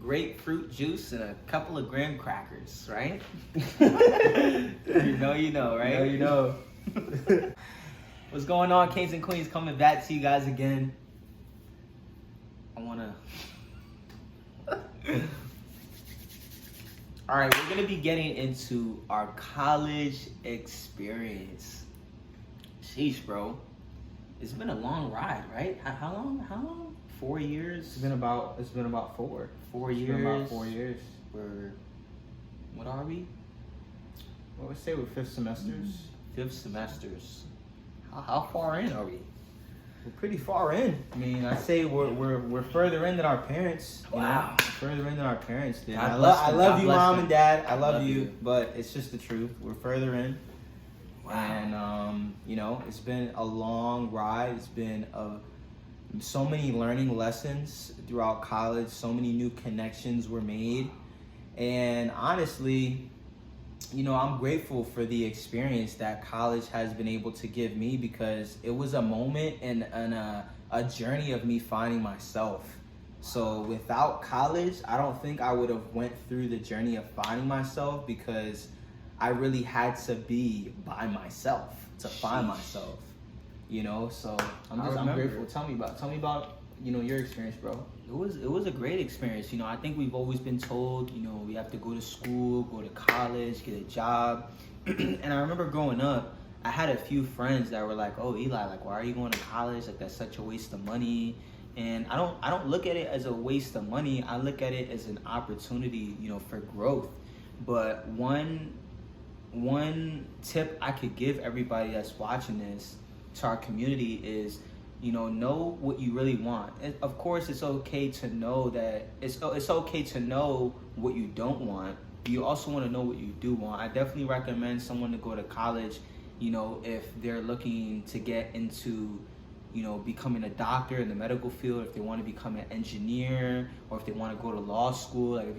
grapefruit juice and a couple of graham crackers, right? You know, right? You know. What's going on, Kings and Queens? Coming back to you guys again. All right, we're gonna be getting into our college experience. Sheesh, bro. It's been a long ride, right? How long? 4 years? It's been about 4. 4 It's years. been about 4 years. What are we? Well, let's say we're 5th semesters. 5th semesters. How far in are we? We're pretty far in. I mean, I say we're further in than our parents. You Wow. know? Further in than our parents did. God I bless love them. you, God bless Mom them. and Dad. I love love you, you. but it's just the truth. We're further in. Wow. And it's been a long ride. It's been so many learning lessons throughout college. So many new connections were made, and honestly, I'm grateful for the experience that college has been able to give me, because it was a moment and a journey of me finding myself. So without college, I don't think I would have went through the journey of finding myself, because I really had to be by myself to find myself. So I'm grateful. Tell me about your experience, bro. It was a great experience. I think we've always been told, we have to go to school, go to college, get a job. And I remember growing up, I had a few friends that were like, "Oh, Eli, like, why are you going to college? Like, that's such a waste of money." And I don't look at it as a waste of money. I look at it as an opportunity, for growth. But one tip I could give everybody that's watching this, to our community, is know what you really want. And of course, it's okay to know that it's okay to know what you don't want. You also want to know what you do want. I definitely recommend someone to go to college, if they're looking to get into, becoming a doctor in the medical field, if they want to become an engineer, or if they want to go to law school. Like, if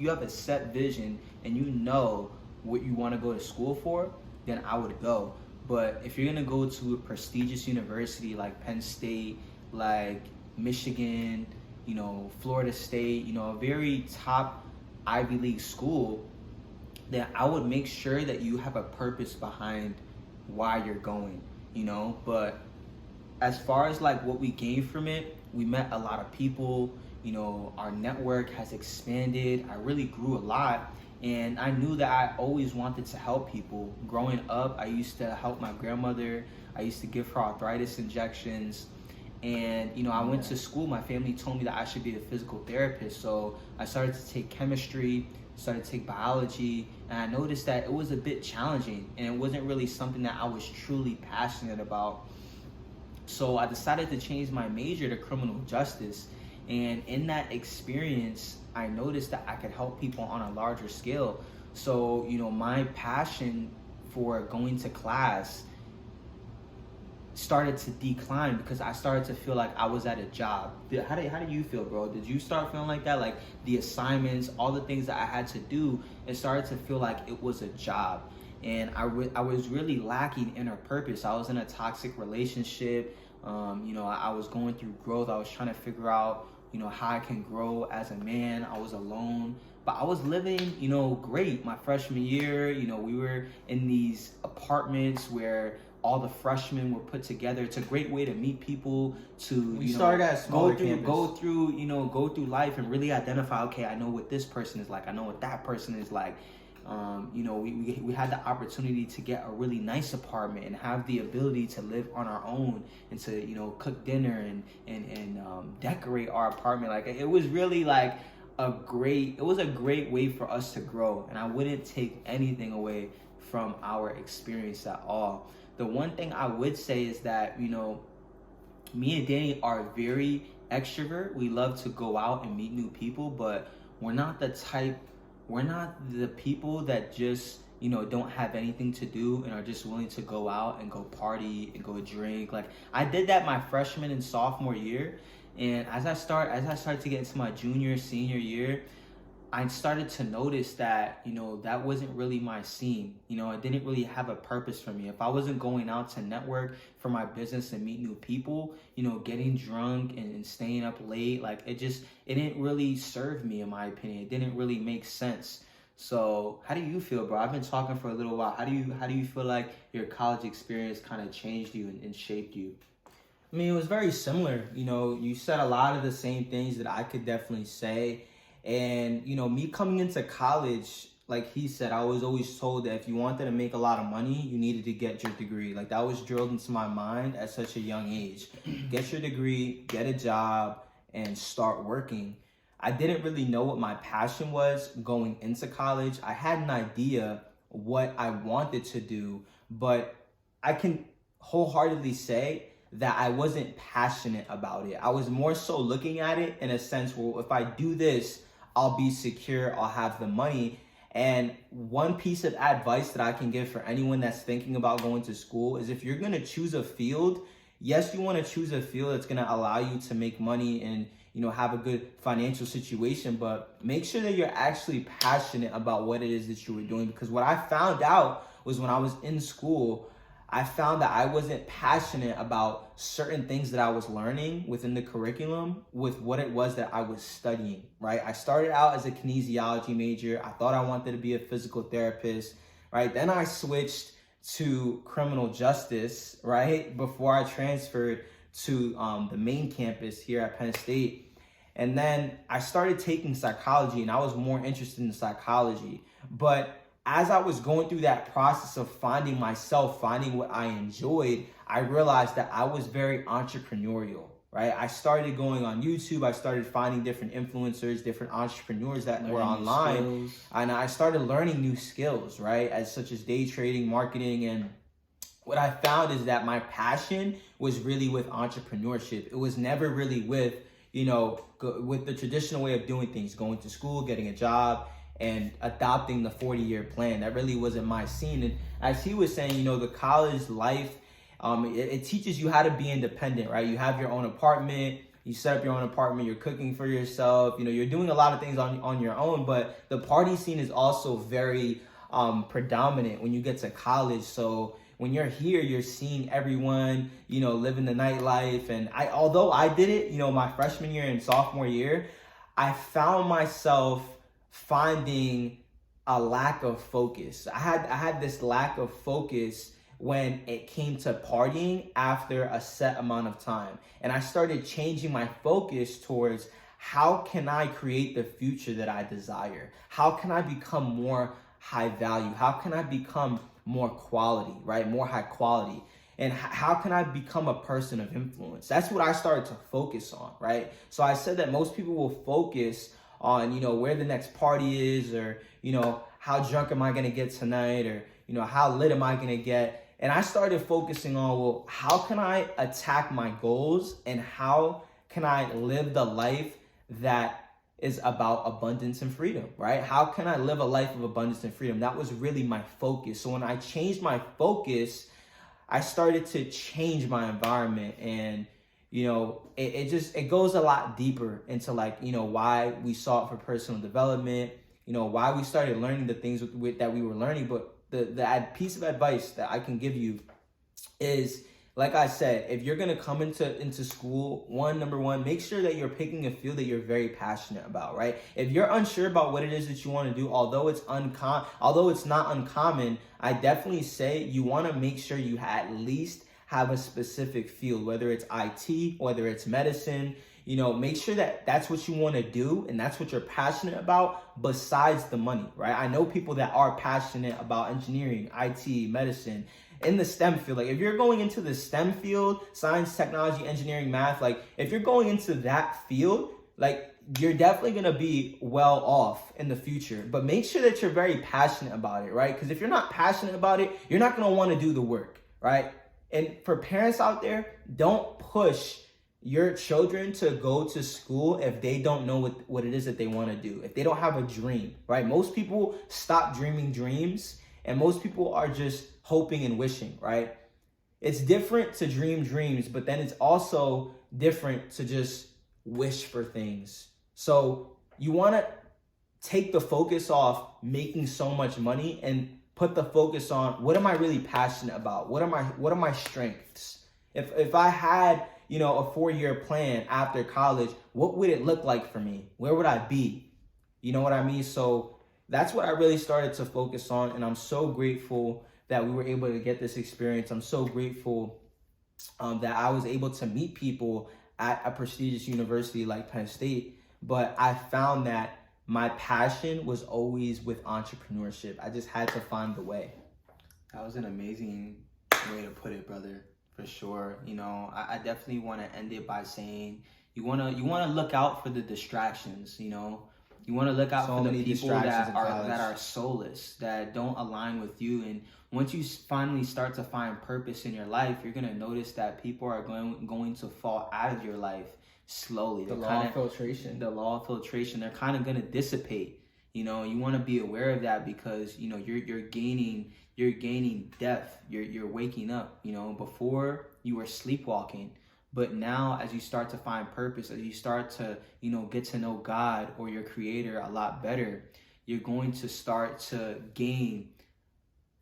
you have a set vision and you know what you want to go to school for, then I would go. But if you're gonna go to a prestigious university like Penn State, like Michigan, Florida State, a very top Ivy League school, then I would make sure that you have a purpose behind why you're going, But as far as like what we gained from it, we met a lot of people, our network has expanded. I really grew a lot. And I knew that I always wanted to help people. Growing up, I used to help my grandmother. I used to give her arthritis injections. And, I went to school. My family told me that I should be a physical therapist. So I started to take chemistry, started to take biology. And I noticed that it was a bit challenging. And it wasn't really something that I was truly passionate about. So I decided to change my major to criminal justice. And in that experience, I noticed that I could help people on a larger scale. So, my passion for going to class started to decline, because I started to feel like I was at a job. How did you feel, bro? Did you start feeling like that? Like, the assignments, all the things that I had to do, it started to feel like it was a job. And I was really lacking inner purpose. I was in a toxic relationship. I was going through growth. I was trying to figure out how I can grow as a man. I was alone, but I was living, great. My freshman year, we were in these apartments where all the freshmen were put together. It's a great way to meet people, to started at a smaller go through life and really identify, okay, I know what this person is like. I know what that person is like. We had the opportunity to get a really nice apartment and have the ability to live on our own and to, cook dinner and decorate our apartment. Like, it was really like a great way for us to grow. And I wouldn't take anything away from our experience at all. The one thing I would say is that, me and Danny are very extrovert. We love to go out and meet new people, but we're not the people that just, don't have anything to do and are just willing to go out and go party and go drink. Like, I did that my freshman and sophomore year. And as I started to get into my junior, senior year, I started to notice that, that wasn't really my scene. It didn't really have a purpose for me. If I wasn't going out to network for my business and meet new people, getting drunk and staying up late, like it didn't really serve me, in my opinion. It didn't really make sense. So how do you feel, bro? I've been talking for a little while. How do you feel like your college experience kind of changed you and shaped you? I mean, it was very similar. You said a lot of the same things that I could definitely say. And, me coming into college, like he said, I was always told that if you wanted to make a lot of money, you needed to get your degree. Like that was drilled into my mind at such a young age. Get your degree, get a job, and start working. I didn't really know what my passion was going into college. I had an idea what I wanted to do, but I can wholeheartedly say that I wasn't passionate about it. I was more so looking at it in a sense, well, if I do this, I'll be secure, I'll have the money. And one piece of advice that I can give for anyone that's thinking about going to school is if you're gonna choose a field, yes, you wanna choose a field that's gonna allow you to make money and have a good financial situation, but make sure that you're actually passionate about what it is that you were doing. Because what I found out was when I was in school, I found that I wasn't passionate about certain things that I was learning within the curriculum with what it was that I was studying, right? I started out as a kinesiology major. I thought I wanted to be a physical therapist, right? Then I switched to criminal justice, right? Before I transferred to the main campus here at Penn State. And then I started taking psychology, and I was more interested in psychology. But as I was going through that process of finding myself, finding what I enjoyed, I realized that I was very entrepreneurial, right? I started going on YouTube. I started finding different influencers, different entrepreneurs that were online. And I started learning new skills, right? Such as day trading, marketing. And what I found is that my passion was really with entrepreneurship. It was never really with, with the traditional way of doing things, going to school, getting a job, and adopting the 40-year plan. That really wasn't my scene. And as he was saying, the college life, it teaches you how to be independent, right? You have your own apartment, you set up your own apartment, you're cooking for yourself, you're doing a lot of things on your own, but the party scene is also very predominant when you get to college. So when you're here, you're seeing everyone, living the nightlife. And although I did it, my freshman year and sophomore year, I found myself finding a lack of focus. I had this lack of focus when it came to partying after a set amount of time. And I started changing my focus towards how can I create the future that I desire? How can I become more high value? How can I become more quality, right? More high quality. And how can I become a person of influence? That's what I started to focus on, right? So I said that most people will focus on, where the next party is, or, how drunk am I going to get tonight, or, how lit am I going to get? And I started focusing on, well, how can I attack my goals, and how can I live the life that is about abundance and freedom, right? How can I live a life of abundance and freedom? That was really my focus. So when I changed my focus, I started to change my environment. And it goes a lot deeper into why we sought for personal development, why we started learning the things that we were learning. But the piece of advice that I can give you is, like I said, if you're going to come into school, number one, make sure that you're picking a field that you're very passionate about, right? If you're unsure about what it is that you want to do, although it's not uncommon, I definitely say you want to make sure you at least have a specific field, whether it's IT, whether it's medicine. Make sure that that's what you want to do and that's what you're passionate about besides the money, right? I know people that are passionate about engineering, IT, medicine, in the STEM field. Like if you're going into the STEM field, science, technology, engineering, math, like if you're going into that field, like you're definitely going to be well off in the future. But make sure that you're very passionate about it, right? Because if you're not passionate about it, you're not going to want to do the work, right? And for parents out there, don't push your children to go to school if they don't know what it is that they want to do, if they don't have a dream, right? Most people stop dreaming dreams, and most people are just hoping and wishing, right? It's different to dream dreams, but then it's also different to just wish for things. So you want to take the focus off making so much money and put the focus on what am I really passionate about? What are my strengths? If I had, you know, a 4-year plan after college, what would it look like for me? Where would I be? You know what I mean? So that's what I really started to focus on, and I'm so grateful that we were able to get this experience. I'm so grateful that I was able to meet people at a prestigious university like Penn State, but I found that my passion was always with entrepreneurship. I just had to find the way. That was an amazing way to put it, brother, for sure. You know, I definitely want to end it by saying you wanna look out for the distractions. You know, you want to look out for the people that are soulless, that don't align with you. And once you finally start to find purpose in your life, you're gonna notice that people are going to fall out of your life slowly. The law of filtration. They're kind of gonna dissipate. You know, you want to be aware of that because you know you're gaining depth. You're waking up. You know, before you were sleepwalking. But now, as you start to find purpose, as you start to, you know, get to know God or your Creator a lot better, you're going to start to gain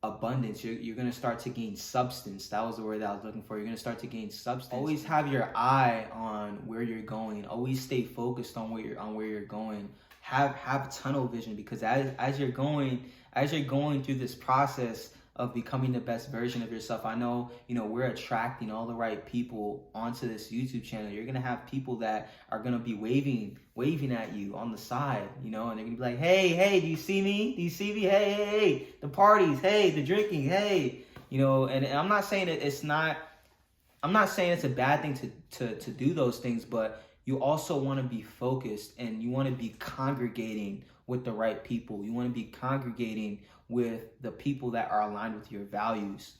abundance. You're going to start to gain substance. That was the word that I was looking for. You're going to start to gain substance. Always have your eye on where you're going. Always stay focused on where you're going. Have tunnel vision, because as you're going through this process of becoming the best version of yourself. I know, you know, we're attracting all the right people onto this YouTube channel. You're going to have people that are going to be waving at you on the side, you know, and they're going to be like, hey, do you see me? Do you see me? Hey, the parties, hey, the drinking, hey, you know, and I'm not saying it's a bad thing to do those things, but you also want to be focused and you want to be congregating with the right people. You want to be congregating with the people that are aligned with your values,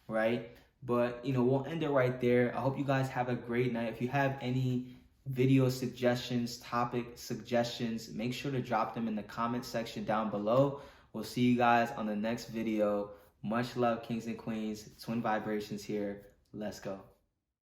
right? But, you know, we'll end it right there. I hope you guys have a great night. If you have any video suggestions, topic suggestions, make sure to drop them in the comment section down below. We'll see you guys on the next video. Much love, kings and queens. Twin Vibrations here. Let's go.